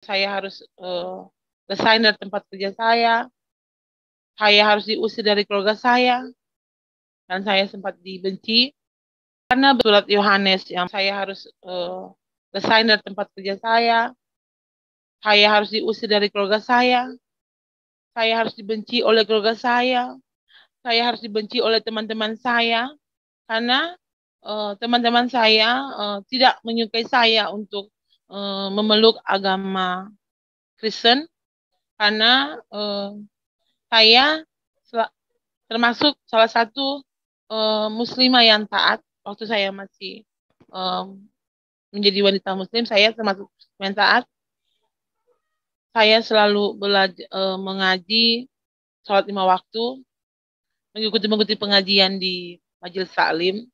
Saya harus resign dari tempat kerja saya harus diusir dari keluarga saya, dan saya sempat dibenci karena surat Yohanes yang saya harus resign dari tempat kerja saya harus diusir dari keluarga saya harus dibenci oleh keluarga saya harus dibenci oleh teman-teman saya karena teman-teman saya tidak menyukai saya untuk memeluk agama Kristen karena saya termasuk salah satu muslimah yang taat waktu saya masih menjadi wanita muslim. Saya termasuk yang taat. Saya selalu belajar mengaji, sholat 5 waktu, mengikuti pengajian di majelis taklim.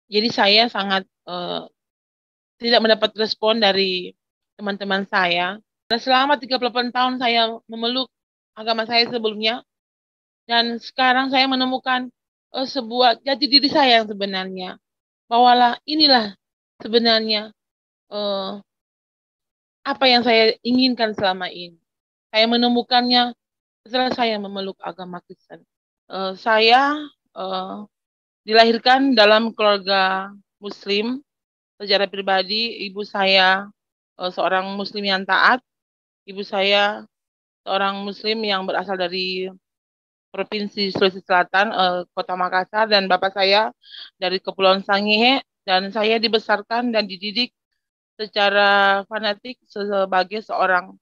Jadi saya sangat tidak mendapat respon dari teman-teman saya. Dan selama 38 tahun saya memeluk agama saya sebelumnya, dan sekarang saya menemukan sebuah jati diri saya yang sebenarnya. Bahwalah inilah sebenarnya apa yang saya inginkan selama ini. Saya menemukannya setelah saya memeluk agama Kristen. Saya dilahirkan dalam keluarga Muslim. Secara pribadi, ibu saya seorang Muslim yang taat. Ibu saya seorang Muslim yang berasal dari Provinsi Sulawesi Selatan, Kota Makassar, dan bapak saya dari Kepulauan Sangihe, dan saya dibesarkan dan dididik secara fanatik sebagai seorang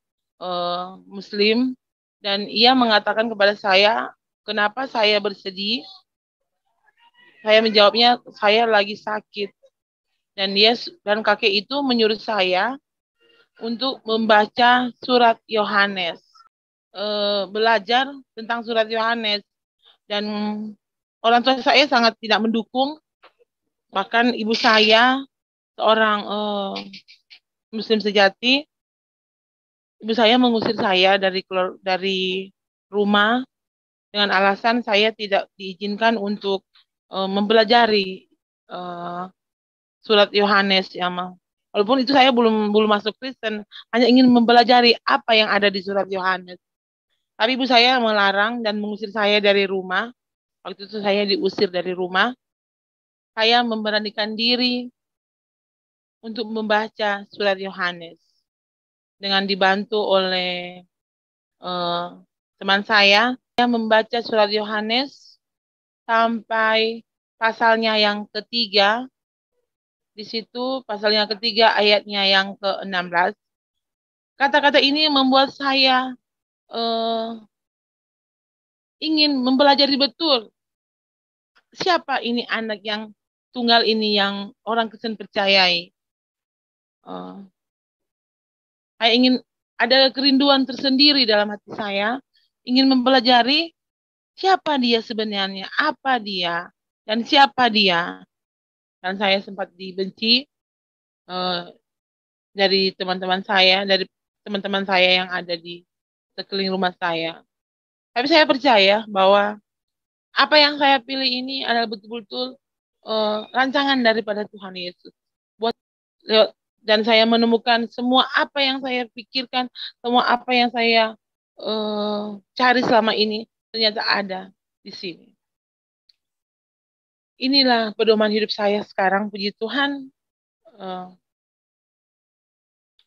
Muslim, dan ia mengatakan kepada saya, kenapa saya bersedih? Saya menjawabnya, saya lagi sakit, dan kakek itu menyuruh saya untuk membaca surat Yohanes, belajar tentang surat Yohanes, dan orang tua saya sangat tidak mendukung. Bahkan ibu saya seorang Muslim sejati, ibu saya mengusir saya dari rumah dengan alasan saya tidak diizinkan untuk mempelajari surat Yohanes, ya, walaupun itu saya belum masuk Kristen, hanya ingin mempelajari apa yang ada di surat Yohanes. Tapi ibu saya melarang dan mengusir saya dari rumah. Waktu itu saya diusir dari rumah. Saya memberanikan diri untuk membaca surat Yohanes dengan dibantu oleh teman saya. Saya membaca surat Yohanes sampai pasalnya yang ketiga. Di situ pasalnya ketiga ayatnya yang ke-16. Kata-kata ini membuat saya ingin mempelajari betul siapa ini anak yang tunggal ini yang orang Kristen percayai. Saya ingin, ada kerinduan tersendiri dalam hati saya, ingin mempelajari siapa dia sebenarnya, apa dia, dan siapa dia. Dan saya sempat dibenci dari teman-teman saya yang ada di sekeliling rumah saya. Tapi saya percaya bahwa apa yang saya pilih ini adalah betul-betul rancangan daripada Tuhan Yesus. Dan saya menemukan semua apa yang saya pikirkan, semua apa yang saya cari selama ini ternyata ada di sini. Inilah pedoman hidup saya sekarang, puji Tuhan.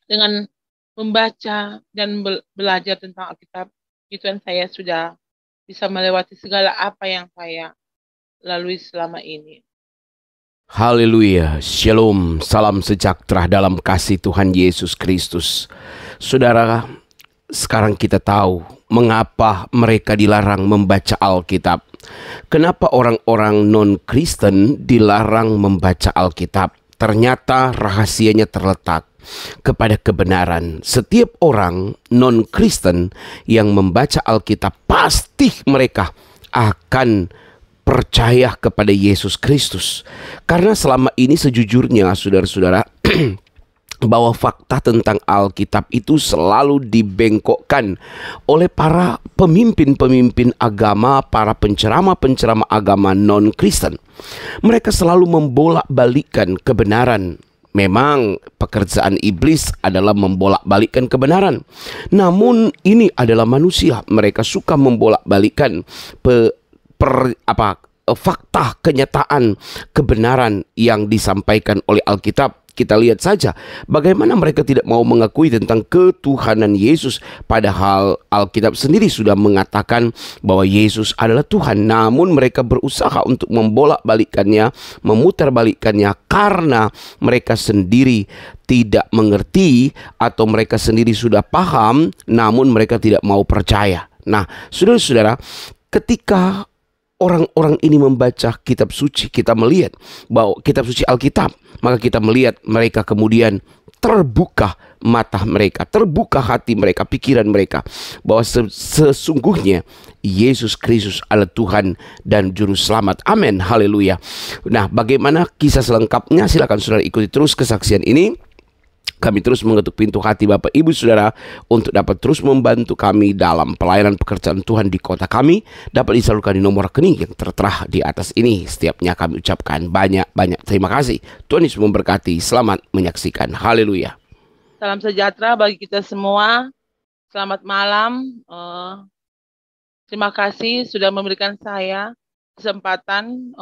Dengan membaca dan belajar tentang Alkitab, Tuhan, saya sudah bisa melewati segala apa yang saya lalui selama ini. Haleluya, shalom, salam sejahtera dalam kasih Tuhan Yesus Kristus. Saudara, sekarang kita tahu mengapa mereka dilarang membaca Alkitab. Kenapa orang-orang non-Kristen dilarang membaca Alkitab? Ternyata rahasianya terletak kepada kebenaran. Setiap orang non-Kristen yang membaca Alkitab, pasti mereka akan percaya kepada Yesus Kristus. Karena selama ini sejujurnya saudara-saudara, bahwa fakta tentang Alkitab itu selalu dibengkokkan oleh para pemimpin-pemimpin agama, para penceramah-penceramah agama non-Kristen. Mereka selalu membolak-balikkan kebenaran. Memang pekerjaan iblis adalah membolak-balikkan kebenaran. Namun ini adalah manusia, mereka suka membolak-balikkan fakta, kenyataan, kebenaran yang disampaikan oleh Alkitab. Kita lihat saja bagaimana mereka tidak mau mengakui tentang ketuhanan Yesus, padahal Alkitab sendiri sudah mengatakan bahwa Yesus adalah Tuhan. Namun mereka berusaha untuk membolak-balikkannya, memutarbalikkannya, karena mereka sendiri tidak mengerti atau mereka sendiri sudah paham, namun mereka tidak mau percaya. Nah, saudara-saudara, ketika orang-orang ini membaca kitab suci, kita melihat bahwa kitab suci Alkitab, maka kita melihat mereka kemudian terbuka mata mereka, terbuka hati mereka, pikiran mereka, bahwa sesungguhnya Yesus Kristus adalah Tuhan dan Juru Selamat. Amin, haleluya. Nah, bagaimana kisah selengkapnya? Silakan saudara ikuti terus kesaksian ini. Kami terus mengetuk pintu hati Bapak Ibu Saudara untuk dapat terus membantu kami dalam pelayanan pekerjaan Tuhan di kota kami. Dapat disalurkan di nomor rekening yang tertera di atas ini. Setiapnya kami ucapkan banyak-banyak terima kasih. Tuhan Yesus memberkati. Selamat menyaksikan. Haleluya. Salam sejahtera bagi kita semua. Selamat malam. Terima kasih sudah memberikan saya kesempatan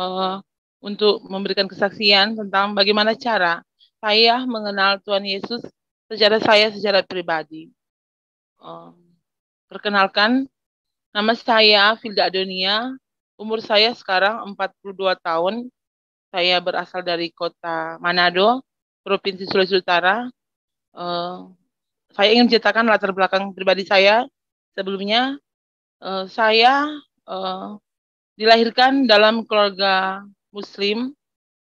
untuk memberikan kesaksian tentang bagaimana cara saya mengenal Tuhan Yesus secara pribadi. Perkenalkan, nama saya Filda Adonia, umur saya sekarang 42 tahun. Saya berasal dari kota Manado, Provinsi Sulawesi Utara. Saya ingin menceritakan latar belakang pribadi saya. Sebelumnya, saya dilahirkan dalam keluarga Muslim.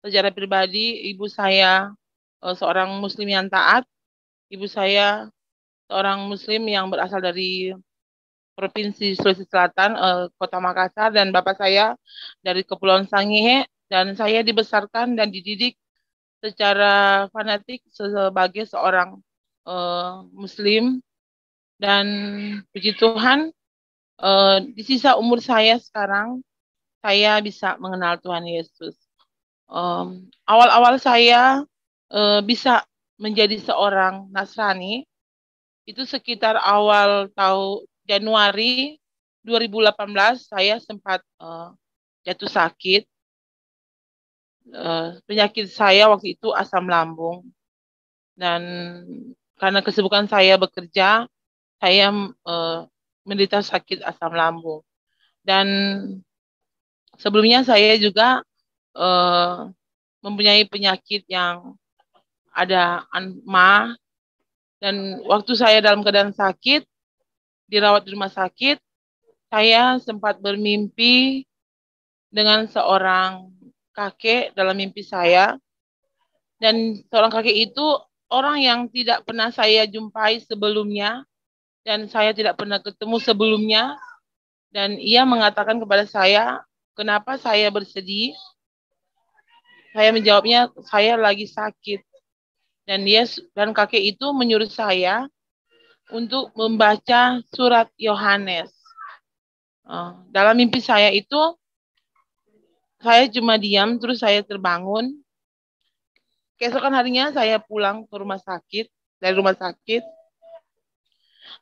Secara pribadi, ibu saya seorang Muslim yang taat. Ibu saya seorang Muslim yang berasal dari Provinsi Sulawesi Selatan, Kota Makassar, dan bapak saya dari Kepulauan Sangihe. Dan saya dibesarkan dan dididik secara fanatik sebagai seorang Muslim. Dan puji Tuhan, di sisa umur saya sekarang, saya bisa mengenal Tuhan Yesus. Awal-awal saya bisa menjadi seorang Nasrani itu sekitar awal tahun Januari 2018. Saya sempat jatuh sakit. Penyakit saya waktu itu asam lambung, dan karena kesibukan saya bekerja, saya menderita sakit asam lambung. Dan sebelumnya saya juga mempunyai penyakit yang ada asma, dan waktu saya dalam keadaan sakit, dirawat di rumah sakit, saya sempat bermimpi dengan seorang kakek dalam mimpi saya. Dan seorang kakek itu orang yang tidak pernah saya jumpai sebelumnya, dan saya tidak pernah ketemu sebelumnya. Dan ia mengatakan kepada saya, kenapa saya bersedih? Saya menjawabnya, saya lagi sakit. Dan kakek itu menyuruh saya untuk membaca surat Yohanes. Dalam mimpi saya itu, saya cuma diam, terus saya terbangun. Keesokan harinya saya pulang ke rumah sakit. Dari rumah sakit,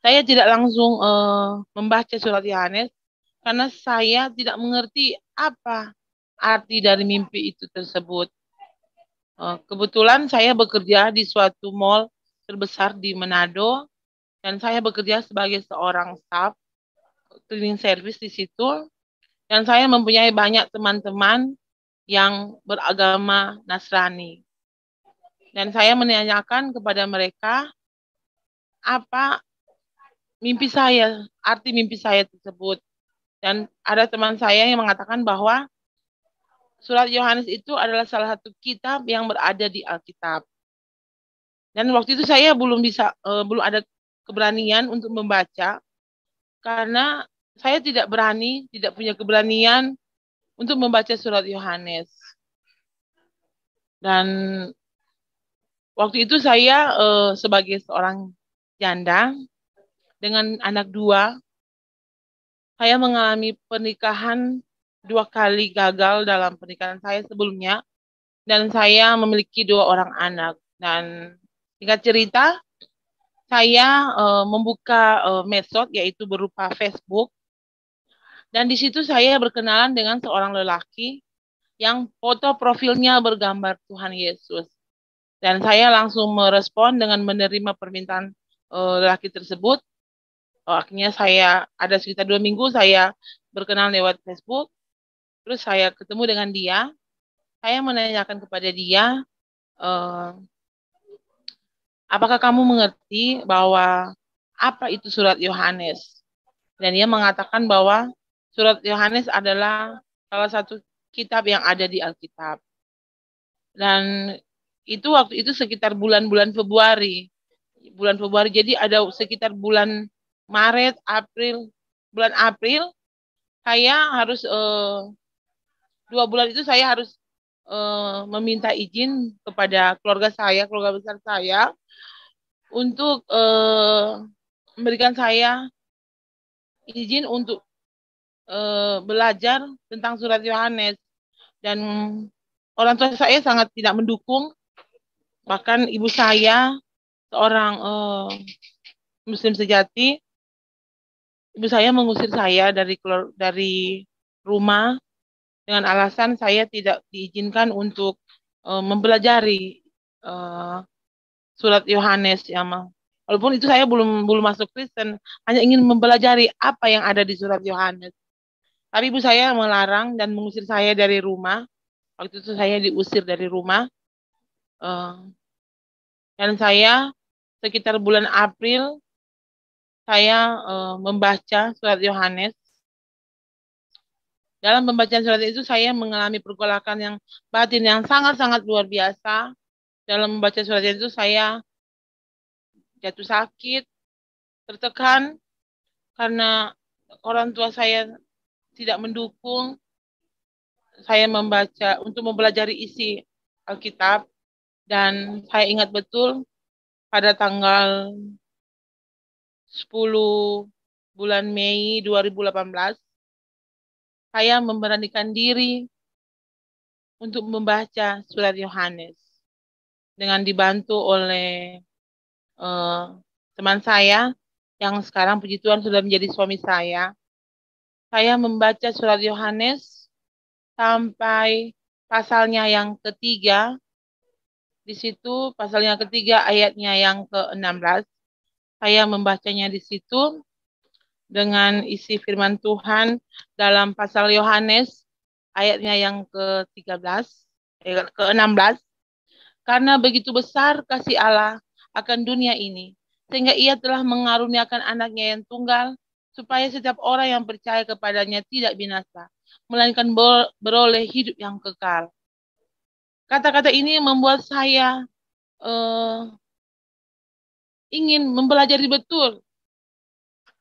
saya tidak langsung membaca surat Yohanes, karena saya tidak mengerti apa arti dari mimpi itu tersebut. Kebetulan saya bekerja di suatu mall terbesar di Manado, dan saya bekerja sebagai seorang staff cleaning service di situ, dan saya mempunyai banyak teman-teman yang beragama Nasrani. Dan saya menanyakan kepada mereka apa arti mimpi saya tersebut. Dan ada teman saya yang mengatakan bahwa surat Yohanes itu adalah salah satu kitab yang berada di Alkitab. Dan waktu itu saya belum ada keberanian untuk membaca, karena saya tidak punya keberanian untuk membaca surat Yohanes. Dan waktu itu saya sebagai seorang janda dengan anak 2, saya mengalami pernikahan 2 kali gagal dalam pernikahan saya sebelumnya, dan saya memiliki 2 orang anak. Dan singkat cerita, saya membuka medsos yaitu berupa Facebook, dan di situ saya berkenalan dengan seorang lelaki yang foto profilnya bergambar Tuhan Yesus. Dan saya langsung merespon dengan menerima permintaan lelaki tersebut. Akhirnya saya ada sekitar 2 minggu saya berkenalan lewat Facebook. Terus saya ketemu dengan dia. Saya menanyakan kepada dia, eh, apakah kamu mengerti bahwa apa itu surat Yohanes? Dan dia mengatakan bahwa surat Yohanes adalah salah satu kitab yang ada di Alkitab. Dan itu waktu itu sekitar bulan-bulan Februari. Bulan Februari, jadi ada sekitar bulan Maret, April, bulan April, saya harus 2 bulan itu saya harus meminta izin kepada keluarga besar saya, untuk memberikan saya izin untuk belajar tentang surat Yohanes. Dan orang tua saya sangat tidak mendukung, bahkan ibu saya seorang Muslim sejati, ibu saya mengusir saya dari rumah dengan alasan saya tidak diizinkan untuk mempelajari uh, surat Yohanes, ya mah. Walaupun itu saya belum belum masuk Kristen, hanya ingin mempelajari apa yang ada di surat Yohanes. Tapi ibu saya melarang dan mengusir saya dari rumah. Waktu itu saya diusir dari rumah. Uh, dan saya sekitar bulan April saya membaca surat Yohanes. Dalam pembacaan surat itu saya mengalami pergolakan yang batin yang sangat-sangat luar biasa. Dalam membaca surat itu saya jatuh sakit, tertekan karena orang tua saya tidak mendukung saya membaca untuk mempelajari isi Alkitab. Dan saya ingat betul pada tanggal 10 bulan Mei 2018 saya memberanikan diri untuk membaca surat Yohanes dengan dibantu oleh eh, teman saya yang sekarang puji Tuhan sudah menjadi suami saya. Saya membaca surat Yohanes sampai pasalnya yang ketiga. Di situ pasalnya ketiga ayatnya yang ke-16. Saya membacanya di situ dengan isi firman Tuhan dalam pasal Yohanes ayatnya yang ke-13, ke-16. Karena begitu besar kasih Allah akan dunia ini, sehingga ia telah mengaruniakan anaknya yang tunggal, supaya setiap orang yang percaya kepadanya tidak binasa, melainkan beroleh hidup yang kekal. Kata-kata ini membuat saya ingin mempelajari betul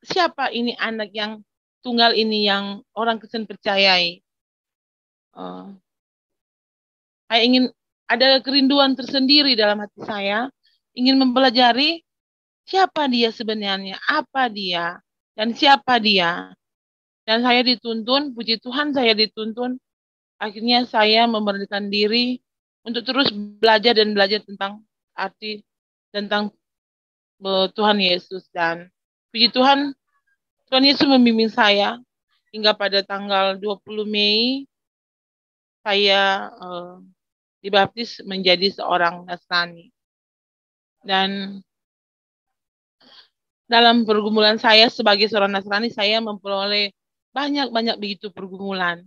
siapa ini anak yang tunggal ini yang orang Kristen percayai. Saya ingin, ada kerinduan tersendiri dalam hati saya, ingin mempelajari siapa dia sebenarnya, apa dia, dan siapa dia. Dan saya dituntun, puji Tuhan saya dituntun, akhirnya saya memberanikan diri untuk terus belajar dan belajar tentang arti, tentang Tuhan Yesus. Dan puji Tuhan, Tuhan Yesus membimbing saya hingga pada tanggal 20 Mei saya dibaptis menjadi seorang Nasrani. Dan dalam pergumulan saya sebagai seorang Nasrani, saya memperoleh banyak-banyak begitu pergumulan.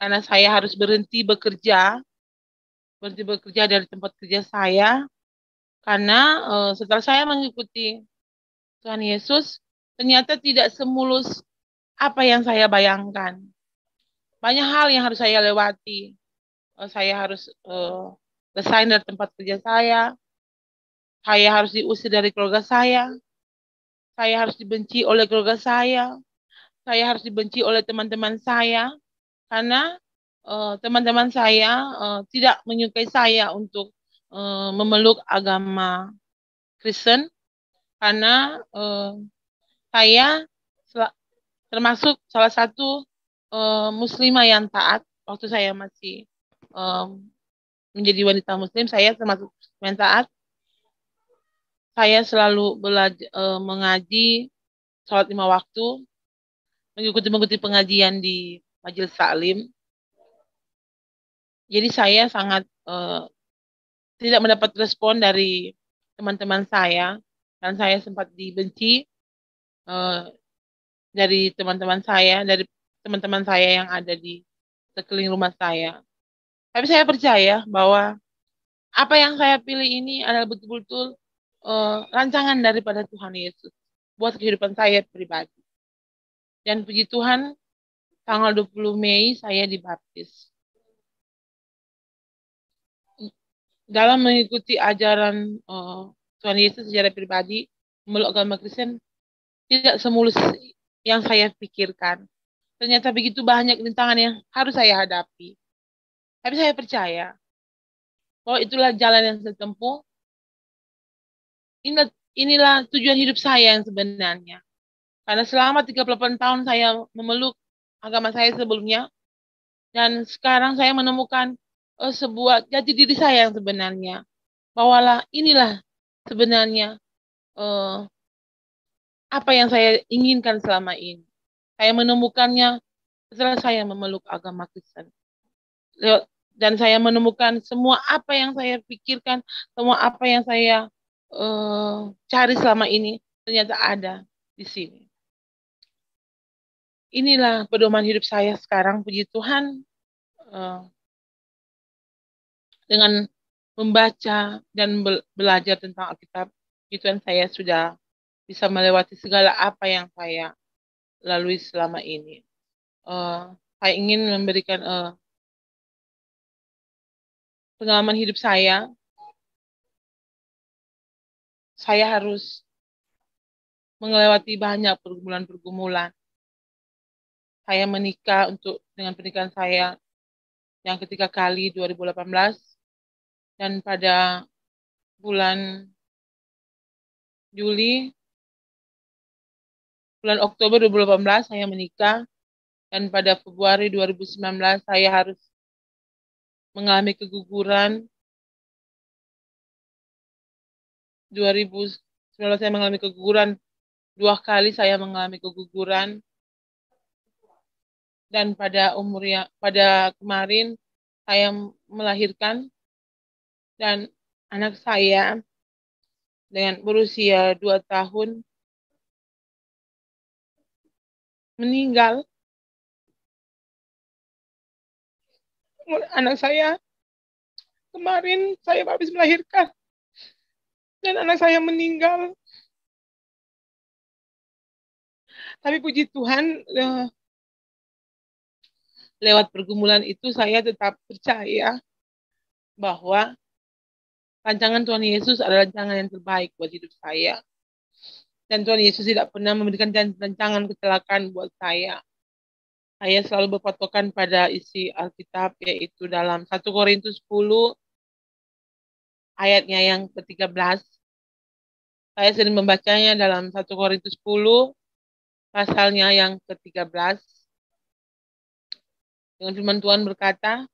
Karena saya harus berhenti bekerja dari tempat kerja saya. Karena setelah saya mengikuti Tuhan Yesus, ternyata tidak semulus apa yang saya bayangkan. Banyak hal yang harus saya lewati. Saya harus resign dari tempat kerja saya. Saya harus diusir dari keluarga saya. Saya harus dibenci oleh keluarga saya. Saya harus dibenci oleh teman-teman saya. Karena teman-teman saya tidak menyukai saya untuk memeluk agama Kristen. Karena saya termasuk salah satu muslimah yang taat. Waktu saya masih menjadi wanita muslim, saya termasuk yang taat. saya selalu belajar mengaji, sholat 5 waktu, mengikuti pengajian di Majelis Taklim. Jadi saya sangat tidak mendapat respon dari teman-teman saya, dan saya sempat dibenci eh, dari teman-teman saya yang ada di sekeliling rumah saya. Tapi saya percaya bahwa apa yang saya pilih ini adalah betul-betul rancangan daripada Tuhan Yesus buat kehidupan saya pribadi. Dan puji Tuhan, tanggal 20 Mei saya dibaptis. Dalam mengikuti ajaran Tuhan Yesus secara pribadi, memeluk agama Kristen, tidak semulus yang saya pikirkan. Ternyata begitu banyak rintangan yang harus saya hadapi. Tapi saya percaya bahwa itulah jalan yang saya tempuh. Inilah tujuan hidup saya yang sebenarnya. Karena selama 38 tahun saya memeluk agama saya sebelumnya, dan sekarang saya menemukan sebuah jati diri saya yang sebenarnya. Bahawalah inilah sebenarnya eh, apa yang saya inginkan selama ini. Saya menemukannya setelah saya memeluk agama Kristen. Dan saya menemukan semua apa yang saya pikirkan, semua apa yang saya cari selama ini, ternyata ada di sini. Inilah pedoman hidup saya sekarang, puji Tuhan. Dengan membaca dan belajar tentang Alkitab, itu saya sudah bisa melewati segala apa yang saya lalui selama ini. Saya ingin memberikan pengalaman hidup saya. Saya harus melewati banyak pergumulan-pergumulan. Saya menikah dengan pernikahan saya yang ketiga kali 2018, dan pada bulan Oktober 2018 saya menikah, dan pada Februari 2019 saya harus mengalami keguguran. 2019 saya mengalami keguguran, 2 kali saya mengalami keguguran, dan pada kemarin saya melahirkan, dan anak saya dengan berusia 2 tahun meninggal. Anak saya kemarin saya habis melahirkan, dan anak saya meninggal. Tapi puji Tuhan, lewat pergumulan itu saya tetap percaya bahwa rancangan Tuhan Yesus adalah rancangan yang terbaik buat hidup saya. Dan Tuhan Yesus tidak pernah memberikan rancangan kecelakaan buat saya. Saya selalu berpatokan pada isi Alkitab, yaitu dalam 1 Korintus 10 ayatnya yang ke-13. Saya sering membacanya dalam 1 Korintus 10 pasalnya yang ke-13. Dengan firman Tuhan berkata,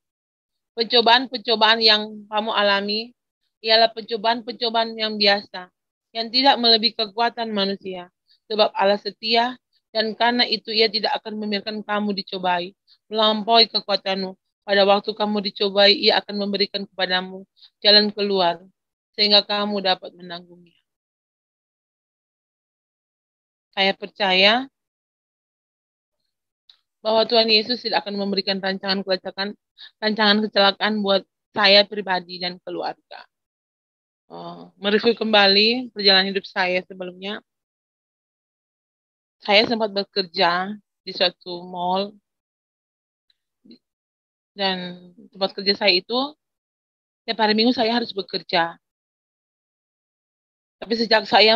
pencobaan-pencobaan yang kamu alami ialah pencobaan-pencobaan yang biasa, yang tidak melebihi kekuatan manusia. Sebab Allah setia, dan karena itu Ia tidak akan membiarkan kamu dicobai melampaui kekuatanmu. Pada waktu kamu dicobai, Ia akan memberikan kepadamu jalan keluar, sehingga kamu dapat menanggungnya. Saya percaya bahwa Tuhan Yesus tidak akan memberikan rancangan kecelakaan buat saya pribadi dan keluarga. Mereview kembali perjalanan hidup saya sebelumnya. Saya sempat bekerja di suatu mall, dan tempat kerja saya itu tiap hari Minggu saya harus bekerja. Tapi sejak saya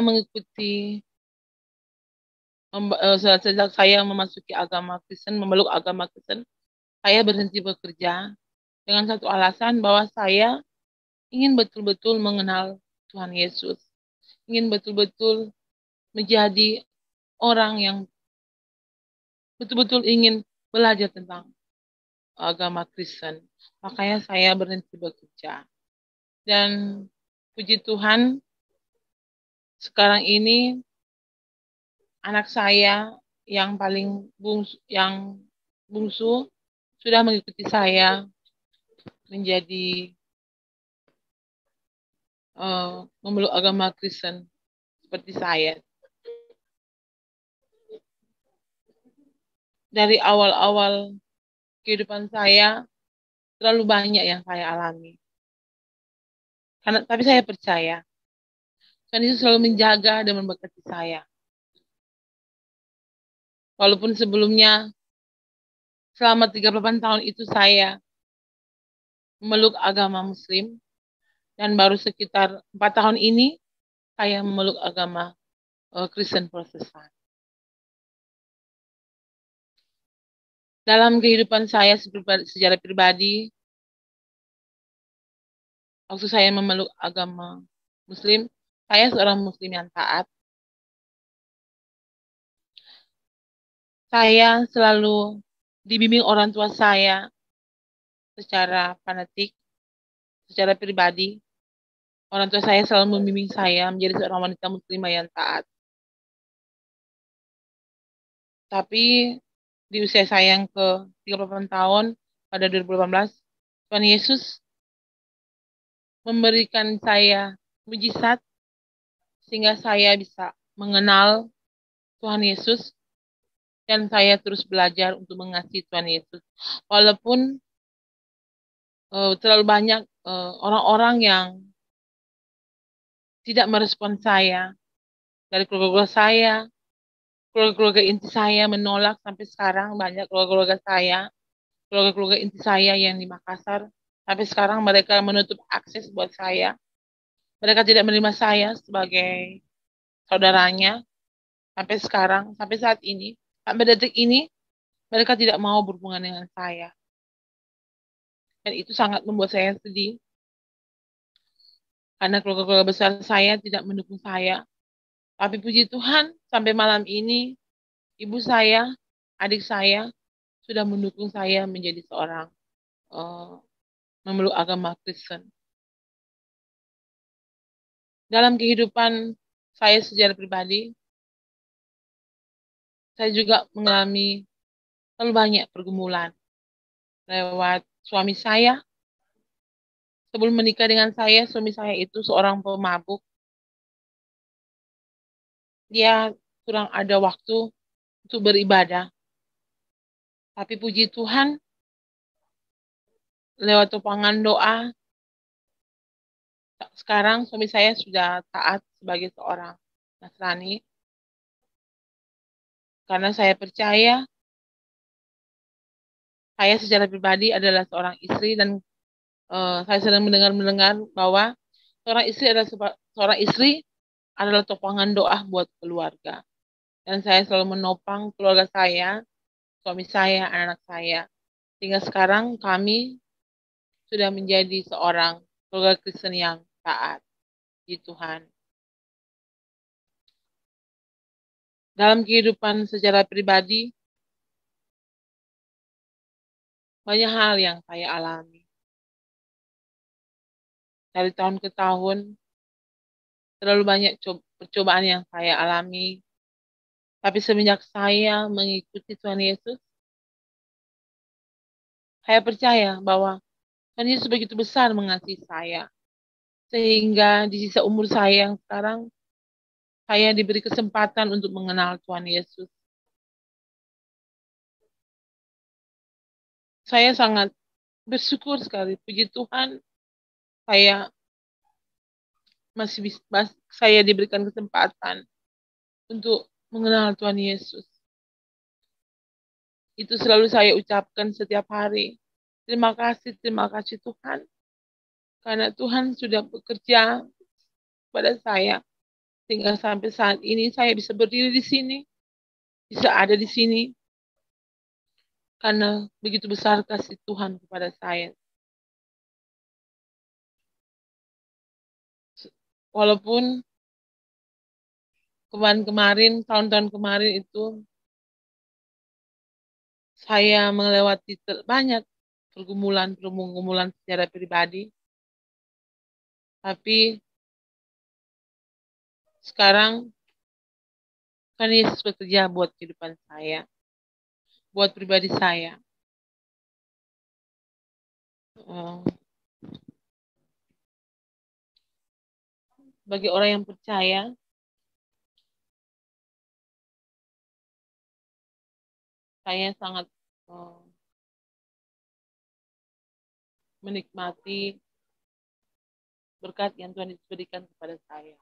memasuki agama Kristen, memeluk agama Kristen, saya berhenti bekerja dengan satu alasan, bahwa saya ingin betul-betul mengenal Tuhan Yesus, ingin betul-betul menjadi orang yang betul-betul ingin belajar tentang agama Kristen. Makanya saya berhenti bekerja. Dan puji Tuhan, sekarang ini anak saya yang paling bungsu sudah mengikuti saya menjadi memeluk agama Kristen seperti saya. Dari awal-awal kehidupan saya terlalu banyak yang saya alami. Tapi saya percaya Tuhan Yesus selalu menjaga dan memberkati saya. Walaupun sebelumnya selama 38 tahun itu saya memeluk agama Muslim dan baru sekitar 4 tahun ini saya memeluk agama Kristen Protestan. Dalam kehidupan saya secara pribadi, waktu saya memeluk agama Muslim, saya seorang Muslim yang taat. Saya selalu dibimbing orang tua saya secara fanatik, secara pribadi. Orang tua saya selalu membimbing saya menjadi seorang wanita muslimah yang taat. Tapi di usia saya yang ke 38 tahun, pada 2018, Tuhan Yesus memberikan saya mujizat sehingga saya bisa mengenal Tuhan Yesus dan saya terus belajar untuk mengasihi Tuhan Yesus. Walaupun terlalu banyak orang-orang yang tidak merespon saya, dari keluarga saya, keluarga inti saya menolak sampai sekarang. Banyak keluarga saya, keluarga inti saya yang di Makassar, sampai sekarang mereka menutup akses buat saya. Mereka tidak menerima saya sebagai saudaranya sampai sekarang, sampai saat ini, sampai detik ini mereka tidak mau berhubungan dengan saya. Dan itu sangat membuat saya sedih karena keluarga-keluarga besar saya tidak mendukung saya. Tapi puji Tuhan, sampai malam ini ibu saya, adik saya sudah mendukung saya menjadi seorang memeluk agama Kristen. Dalam kehidupan saya secara pribadi, saya juga mengalami terlalu banyak pergumulan lewat suami saya. Sebelum menikah dengan saya, suami saya itu seorang pemabuk. Dia kurang ada waktu untuk beribadah. Tapi puji Tuhan, lewat topangan doa, sekarang suami saya sudah taat sebagai seorang Nasrani. Karena saya percaya, saya secara pribadi adalah seorang istri dan saya sedang mendengar bahwa seorang istri adalah topangan doa buat keluarga. Dan saya selalu menopang keluarga saya, suami saya, anak-anak saya. Sehingga sekarang kami sudah menjadi seorang keluarga Kristen yang taat di Tuhan. Dalam kehidupan secara pribadi, banyak hal yang saya alami. Dari tahun ke tahun, terlalu banyak percobaan yang saya alami. Tapi semenjak saya mengikuti Tuhan Yesus, saya percaya bahwa Tuhan Yesus begitu besar mengasihi saya. Sehingga di sisa umur saya yang sekarang, saya diberi kesempatan untuk mengenal Tuhan Yesus. Saya sangat bersyukur sekali. Puji Tuhan, saya saya diberikan kesempatan untuk mengenal Tuhan Yesus. Itu selalu saya ucapkan setiap hari. Terima kasih Tuhan. Karena Tuhan sudah bekerja pada saya. Sehingga sampai saat ini saya bisa berdiri di sini. Bisa ada di sini. Karena begitu besar kasih Tuhan kepada saya. Walaupun tahun-tahun kemarin itu saya melewati banyak pergumulan secara pribadi. Tapi Sekarang kan Yesus bekerja buat kehidupan saya, buat pribadi saya. Eh, Bagi orang yang percaya, saya sangat eh, menikmati berkat yang Tuhan Yesus berikan kepada saya.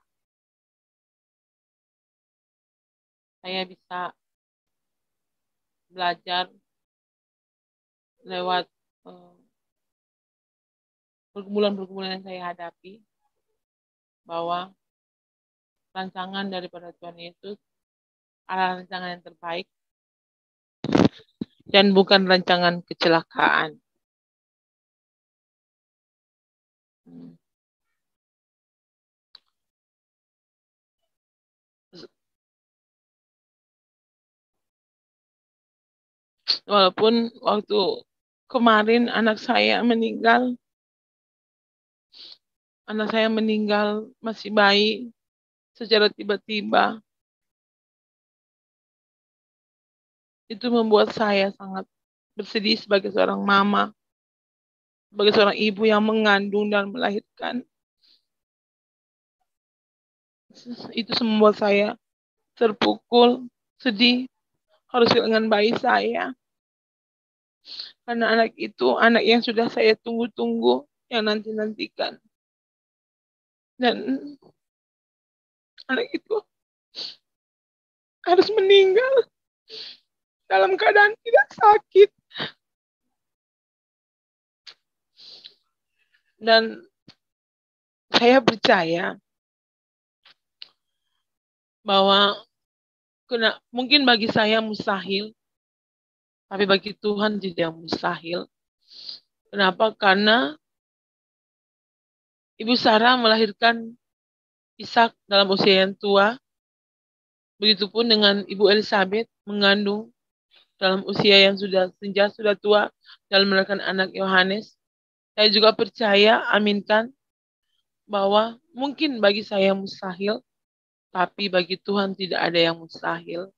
Saya bisa belajar lewat eh, pergumulan-pergumulan yang saya hadapi, bahwa rancangan daripada Tuhan Yesus adalah rancangan yang terbaik dan bukan rancangan kecelakaan. Walaupun waktu kemarin anak saya meninggal masih bayi secara tiba-tiba, itu membuat saya sangat bersedih sebagai seorang mama, sebagai seorang ibu yang mengandung dan melahirkan. Itu membuat saya terpukul, sedih, harus kehilangan bayi saya. Karena anak itu anak yang sudah saya tunggu-tunggu, yang nanti-nantikan. Dan anak itu harus meninggal dalam keadaan tidak sakit. Dan saya percaya bahwa mungkin bagi saya mustahil, tapi bagi Tuhan tidak mustahil. Kenapa? Karena Ibu Sarah melahirkan Ishak dalam usia yang tua. Begitupun dengan Ibu Elizabeth mengandung dalam usia yang sudah senja, sudah tua, dalam melahirkan anak Yohanes. Saya juga percaya, aminkan, bahwa mungkin bagi saya mustahil, tapi bagi Tuhan tidak ada yang mustahil.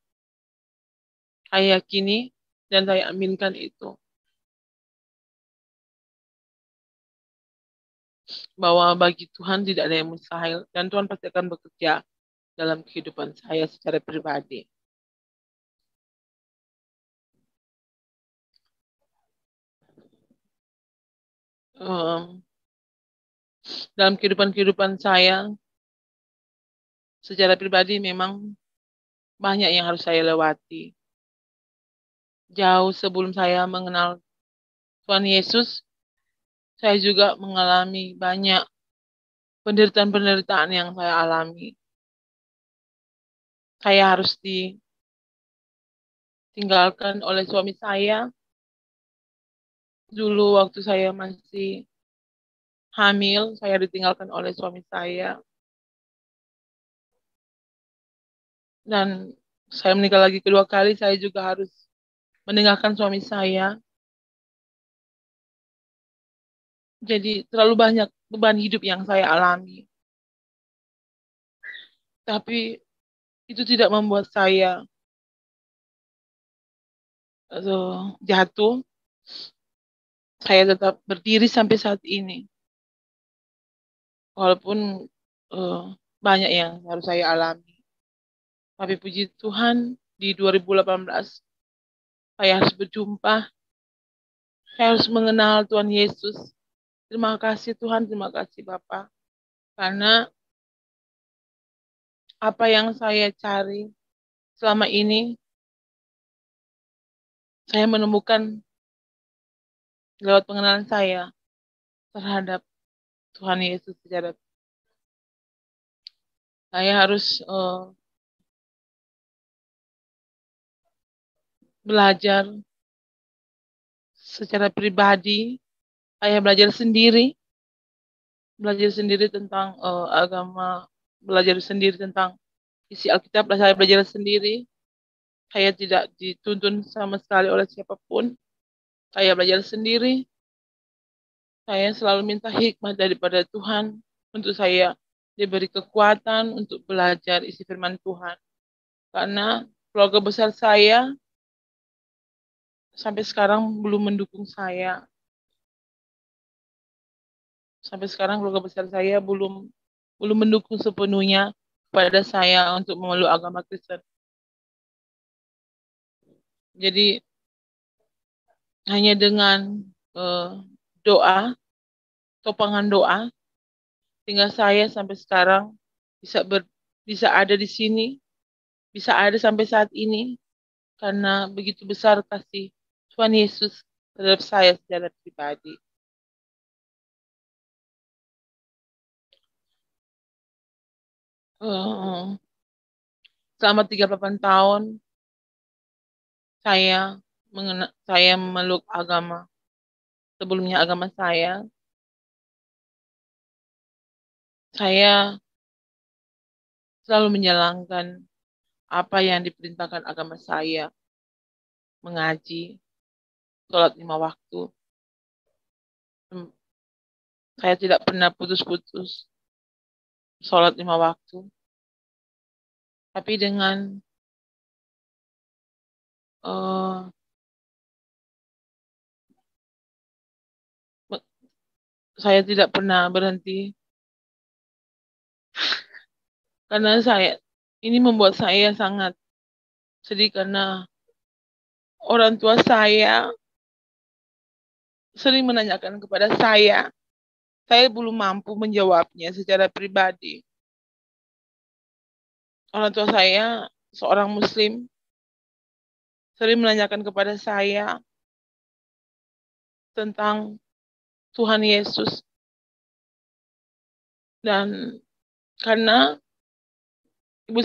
Saya yakini dan saya aminkan itu. Bahwa bagi Tuhan tidak ada yang mustahil. Dan Tuhan pasti akan bekerja dalam kehidupan saya secara pribadi. Dalam kehidupan saya secara pribadi memang banyak yang harus saya lewati. Jauh sebelum saya mengenal Tuhan Yesus, saya juga mengalami banyak penderitaan-penderitaan yang saya alami. Saya harus ditinggalkan oleh suami saya. Dulu waktu saya masih hamil, saya ditinggalkan oleh suami saya. Dan saya menikah lagi kedua kali, saya juga harus meninggalkan suami saya. Jadi terlalu banyak beban hidup yang saya alami. Tapi itu tidak membuat saya jatuh. Saya tetap berdiri sampai saat ini. Walaupun banyak yang harus saya alami. Tapi puji Tuhan, di 2018 saya harus berjumpa. Saya harus mengenal Tuhan Yesus. Terima kasih Tuhan, terima kasih Bapak. Karena apa yang saya cari selama ini, saya menemukan lewat pengenalan saya terhadap Tuhan Yesus. Saya harus belajar secara pribadi. Saya belajar sendiri tentang agama, belajar sendiri tentang isi Alkitab. Saya belajar sendiri. Saya tidak dituntun sama sekali oleh siapapun. Saya belajar sendiri. Saya selalu minta hikmat daripada Tuhan untuk saya diberi kekuatan untuk belajar isi firman Tuhan. Karena keluarga besar saya sampai sekarang belum mendukung saya. Sampai sekarang keluarga besar saya belum mendukung sepenuhnya pada saya untuk memeluk agama Kristen. Jadi hanya dengan doa, topangan doa, sehingga saya sampai sekarang bisa ada di sini, bisa ada sampai saat ini, karena begitu besar kasih Tuhan Yesus terhadap saya secara pribadi. Selama 38 tahun saya memeluk agama. Sebelumnya agama saya selalu menjalankan apa yang diperintahkan agama saya, mengaji, sholat 5 waktu. Saya tidak pernah putus-putus sholat 5 waktu. Tapi dengan saya tidak pernah berhenti karena ini membuat saya sangat sedih karena orang tua saya sering menanyakan kepada saya belum mampu menjawabnya secara pribadi. Orang tua saya seorang Muslim sering menanyakan kepada saya tentang Tuhan Yesus. Dan karena ibu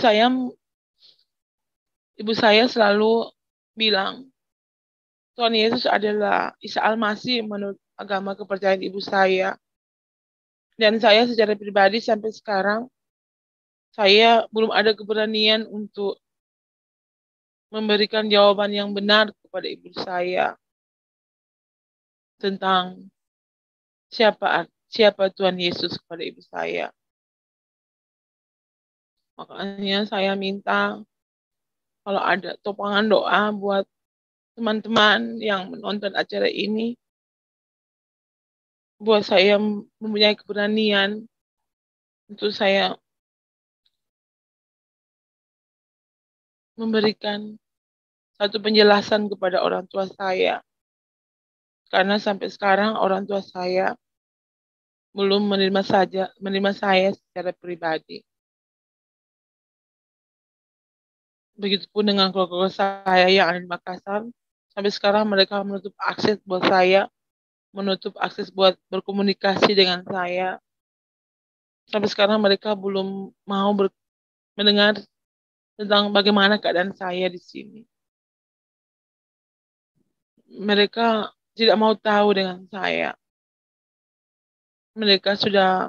saya selalu bilang Tuhan Yesus adalah Isa Al-Masih menurut agama kepercayaan ibu saya. Dan saya secara pribadi sampai sekarang saya belum ada keberanian untuk memberikan jawaban yang benar kepada ibu saya tentang siapa Tuhan Yesus kepada ibu saya. Makanya saya minta kalau ada topangan doa buat teman-teman yang menonton acara ini, buat saya mempunyai keberanian untuk saya memberikan satu penjelasan kepada orang tua saya. Karena sampai sekarang orang tua saya belum menerima saya secara pribadi. Begitupun dengan keluarga saya yang ada di Makassar. Sampai sekarang mereka menutup akses buat saya, menutup akses buat berkomunikasi dengan saya. Sampai sekarang mereka belum mau mendengar tentang bagaimana keadaan saya di sini. Mereka tidak mau tahu dengan saya. Mereka sudah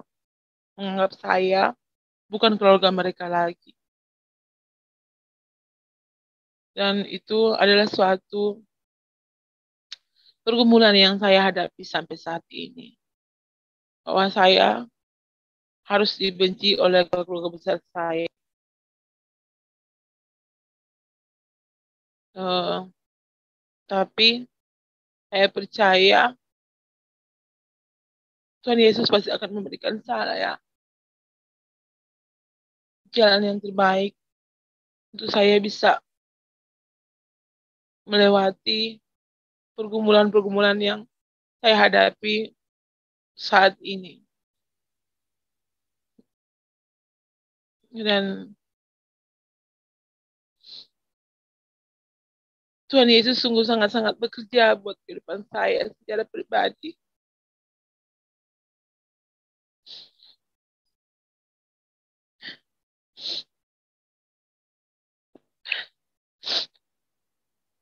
menganggap saya bukan keluarga mereka lagi. Dan itu adalah suatu pergumulan yang saya hadapi sampai saat ini. Bahwa saya harus dibenci oleh keluarga besar saya. Tapi saya percaya Tuhan Yesus pasti akan memberikan saya jalan yang terbaik untuk saya bisa melewati pergumulan-pergumulan yang saya hadapi saat ini. Dan Tuhan Yesus sungguh sangat-sangat bekerja buat kehidupan saya secara pribadi.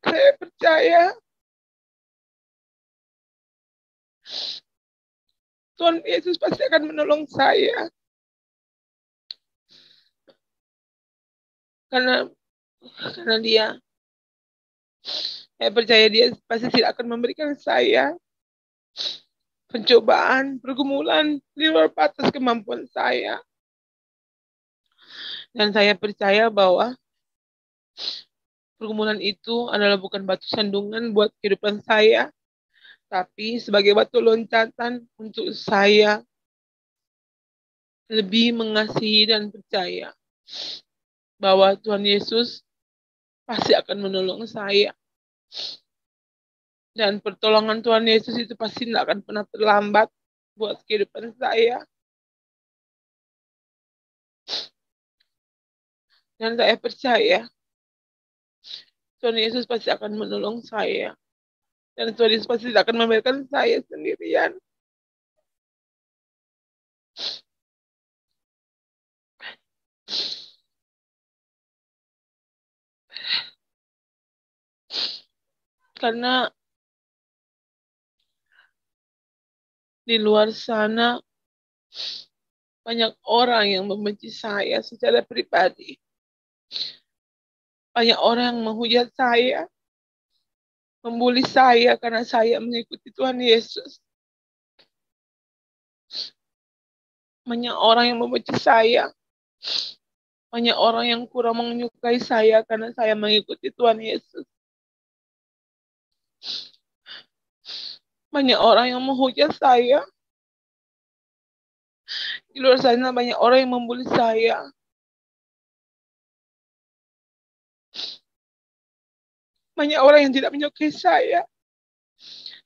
Saya percaya Tuhan Yesus pasti akan menolong saya. Karena saya percaya dia pasti tidak akan memberikan saya pencobaan, pergumulan di luar batas kemampuan saya. Dan saya percaya bahwa pergumulan itu adalah bukan batu sandungan buat kehidupan saya, tapi sebagai batu loncatan untuk saya lebih mengasihi dan percaya bahwa Tuhan Yesus pasti akan menolong saya. Dan pertolongan Tuhan Yesus itu pasti tidak akan pernah terlambat buat kehidupan saya. Dan saya percaya Tuhan Yesus pasti akan menolong saya. Dan Tuhan Yesus pasti tidak akan membiarkan saya sendirian. Karena di luar sana banyak orang yang membenci saya secara pribadi. Banyak orang yang menghujat saya, membuli saya karena saya mengikuti Tuhan Yesus. Banyak orang yang membenci saya. Banyak orang yang kurang menyukai saya karena saya mengikuti Tuhan Yesus. Banyak orang yang menghujat saya. Di luar sana banyak orang yang membuli saya. Banyak orang yang tidak menyukai saya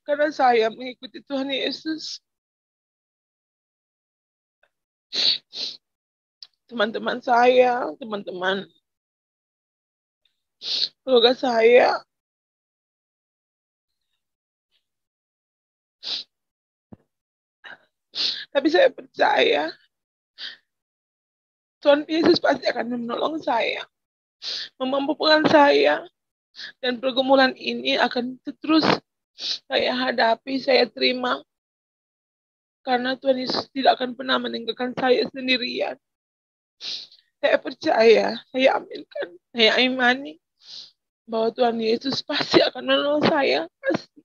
karena saya mengikuti Tuhan Yesus. Teman-teman saya, teman-teman keluarga saya, tapi saya percaya Tuhan Yesus pasti akan menolong saya, memampukan saya, dan pergumulan ini akan terus saya hadapi, saya terima, karena Tuhan Yesus tidak akan pernah meninggalkan saya sendirian. Saya percaya, saya aminkan, saya imani bahwa Tuhan Yesus pasti akan menolong saya. Pasti.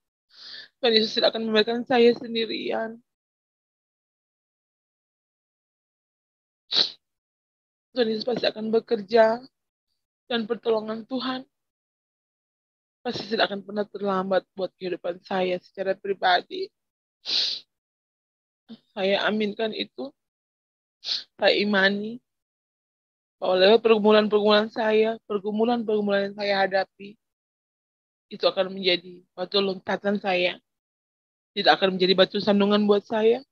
Tuhan Yesus tidak akan membiarkan saya sendirian. Tuhan Yesus pasti akan bekerja, dan pertolongan Tuhan pasti tidak akan pernah terlambat buat kehidupan saya secara pribadi. Saya aminkan itu, saya imani bahwa lewat pergumulan-pergumulan saya, pergumulan-pergumulan yang saya hadapi, itu akan menjadi batu loncatan saya. Tidak akan menjadi batu sandungan buat saya,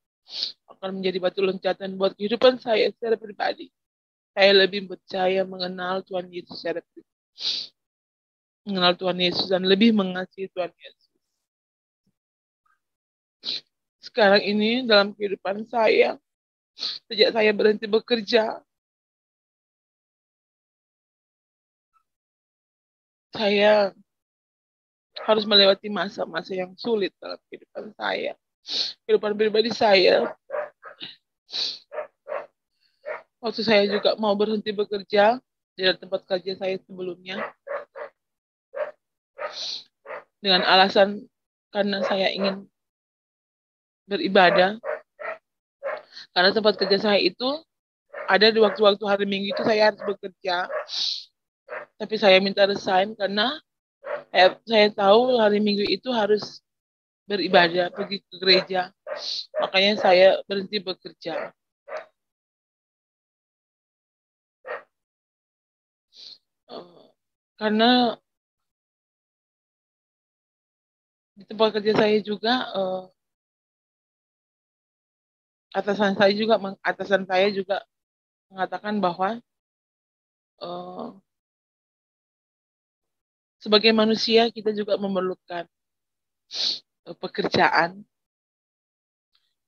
akan menjadi batu loncatan buat kehidupan saya secara pribadi. Saya lebih percaya mengenal Tuhan Yesus secara pribadi. Mengenal Tuhan Yesus dan lebih mengasihi Tuhan Yesus. Sekarang ini dalam kehidupan saya, sejak saya berhenti bekerja, saya harus melewati masa-masa yang sulit dalam kehidupan saya. Kehidupan pribadi saya, waktu saya juga mau berhenti bekerja di tempat kerja saya sebelumnya, dengan alasan karena saya ingin beribadah. Karena tempat kerja saya itu ada di waktu-waktu hari Minggu itu saya harus bekerja. Tapi saya minta resign karena saya tahu hari Minggu itu harus beribadah, pergi ke gereja. Makanya saya berhenti bekerja. Karena di tempat kerja saya juga atasan saya juga mengatakan bahwa sebagai manusia kita juga memerlukan pekerjaan.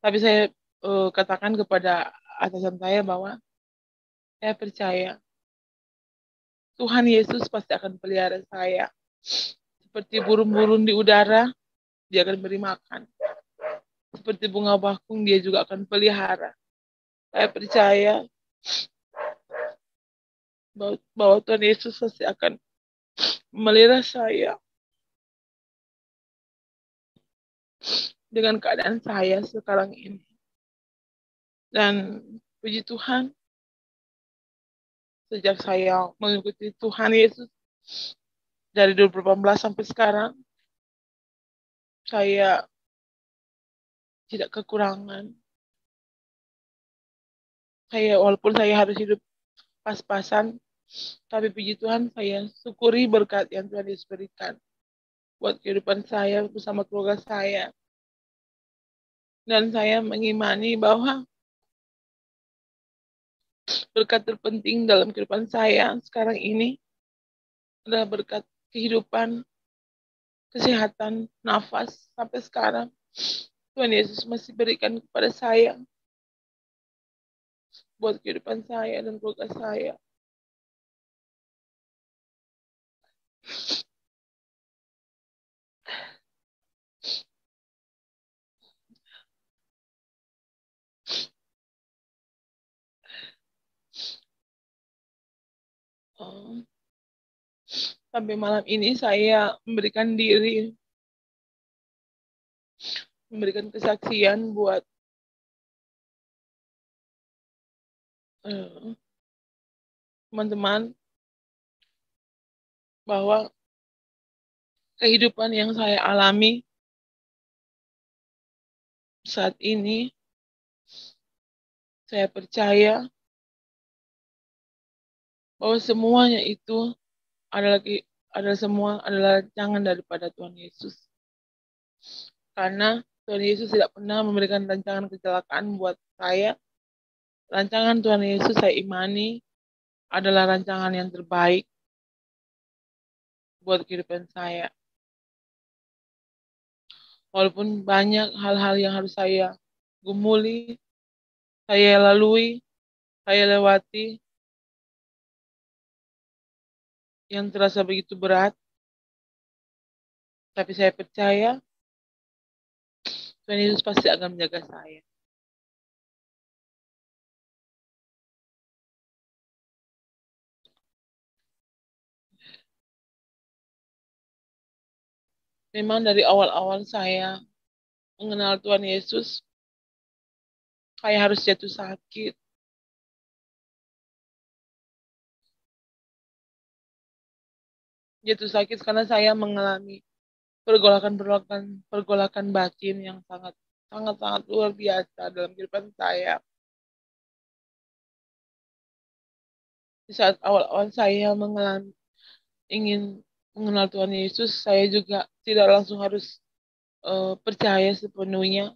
Tapi saya katakan kepada atasan saya bahwa saya percaya Tuhan Yesus pasti akan pelihara saya. Seperti burung-burung di udara, dia akan beri makan. Seperti bunga bakung, dia juga akan pelihara. Saya percaya bahwa Tuhan Yesus pasti akan memelihara saya dengan keadaan saya sekarang ini. Dan puji Tuhan, sejak saya mengikuti Tuhan Yesus dari 2018 sampai sekarang, saya tidak kekurangan. Walaupun saya harus hidup pas-pasan, tapi puji Tuhan saya syukuri berkat yang Tuhan Yesus berikan buat kehidupan saya bersama keluarga saya. Dan saya mengimani bahwa berkat terpenting dalam kehidupan saya sekarang ini adalah berkat kehidupan, kesehatan, nafas sampai sekarang. Tuhan Yesus masih berikan kepada saya buat kehidupan saya dan keluarga saya. Oh, sampai malam ini saya memberikan kesaksian buat eh, teman-teman bahwa kehidupan yang saya alami saat ini, saya percaya bahwa semuanya itu adalah adalah rancangan daripada Tuhan Yesus. Karena Tuhan Yesus tidak pernah memberikan rancangan kecelakaan buat saya. Rancangan Tuhan Yesus saya imani adalah rancangan yang terbaik buat kehidupan saya. Walaupun banyak hal-hal yang harus saya gumuli, saya lalui, saya lewati, yang terasa begitu berat, tapi saya percaya Tuhan Yesus pasti akan menjaga saya. Memang dari awal-awal saya mengenal Tuhan Yesus, saya harus jatuh sakit. Jatuh sakit karena saya mengalami pergolakan batin yang sangat sangat sangat luar biasa dalam kehidupan saya. Di saat awal-awal saya ingin mengenal Tuhan Yesus, saya juga tidak langsung harus percaya sepenuhnya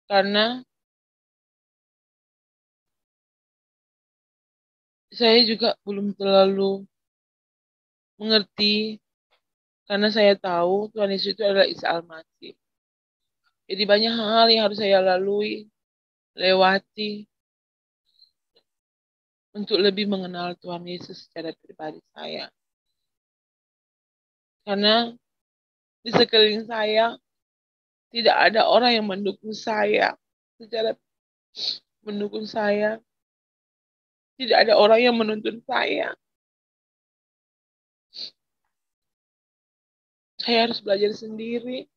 karena saya juga belum terlalu mengerti karena saya tahu Tuhan Yesus itu adalah Isa Al-Masih. Jadi banyak hal yang harus saya lalui, lewati untuk lebih mengenal Tuhan Yesus secara pribadi saya. Karena di sekeliling saya tidak ada orang yang mendukung saya secara mendukung saya. Tidak ada orang yang menuntun saya. Saya harus belajar sendiri.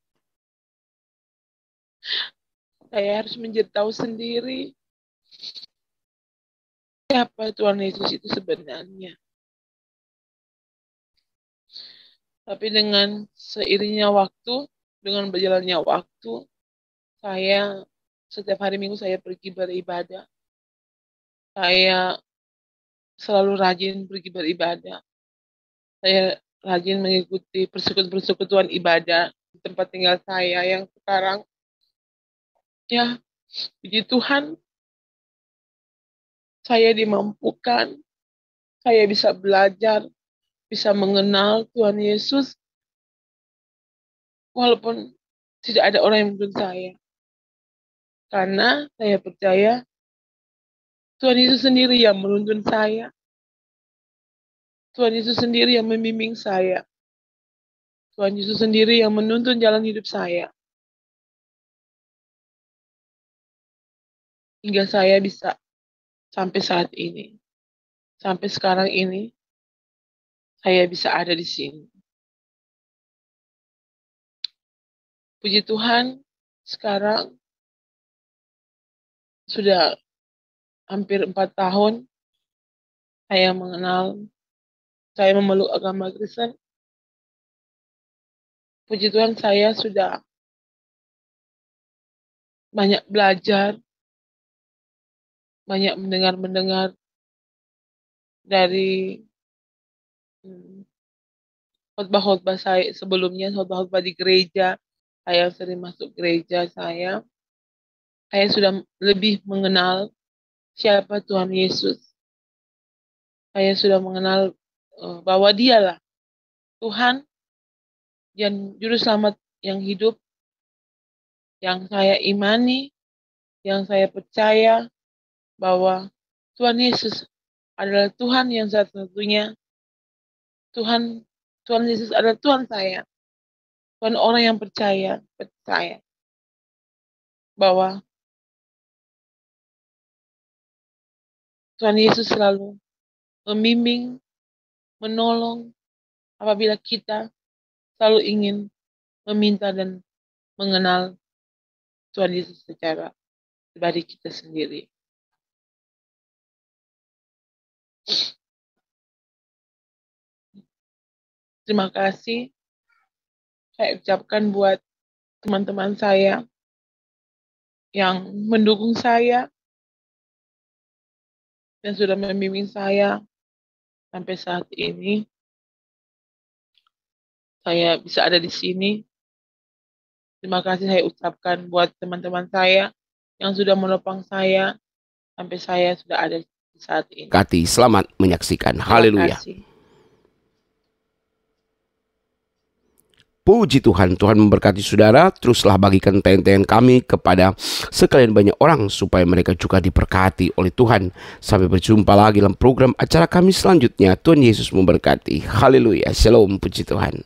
Saya harus mencari tahu sendiri siapa Tuhan Yesus itu sebenarnya. Tapi dengan seiringnya waktu, dengan berjalannya waktu, saya setiap hari Minggu saya pergi beribadah. Saya selalu rajin pergi beribadah. Saya rajin mengikuti persekutuan ibadah di tempat tinggal saya yang sekarang. Ya, puji Tuhan, saya dimampukan, saya bisa belajar, bisa mengenal Tuhan Yesus, walaupun tidak ada orang yang menuntun saya. Karena saya percaya Tuhan Yesus sendiri yang menuntun saya. Tuhan Yesus sendiri yang membimbing saya. Tuhan Yesus sendiri yang menuntun jalan hidup saya. Hingga saya bisa sampai saat ini. Sampai sekarang ini, saya bisa ada di sini. Puji Tuhan, sekarang sudah hampir 4 tahun saya memeluk agama Kristen. Puji Tuhan, saya sudah banyak belajar, banyak mendengar dari khotbah-khotbah saya sebelumnya, khotbah-khotbah di gereja. Saya sering masuk gereja saya sudah lebih mengenal siapa Tuhan Yesus. Saya sudah mengenal bahwa Dialah Tuhan dan Juru Selamat yang hidup, yang saya imani, yang saya percaya bahwa Tuhan Yesus adalah Tuhan yang satu-satunya. Tuhan Yesus adalah Tuhan saya. Tuhan orang yang percaya bahwa Tuhan Yesus selalu membimbing, menolong apabila kita selalu ingin meminta dan mengenal Tuhan Yesus secara pribadi kita sendiri. Terima kasih saya ucapkan buat teman-teman saya yang mendukung saya dan sudah membimbing saya sampai saat ini. Saya bisa ada di sini. Terima kasih saya ucapkan buat teman-teman saya yang sudah menopang saya sampai saya sudah ada di saat ini. Kati, selamat menyaksikan. Haleluya. Puji Tuhan, Tuhan memberkati saudara. Teruslah bagikan tayangan kami kepada sekalian banyak orang supaya mereka juga diberkati oleh Tuhan. Sampai berjumpa lagi dalam program acara kami selanjutnya. Tuhan Yesus memberkati. Haleluya. Shalom, puji Tuhan.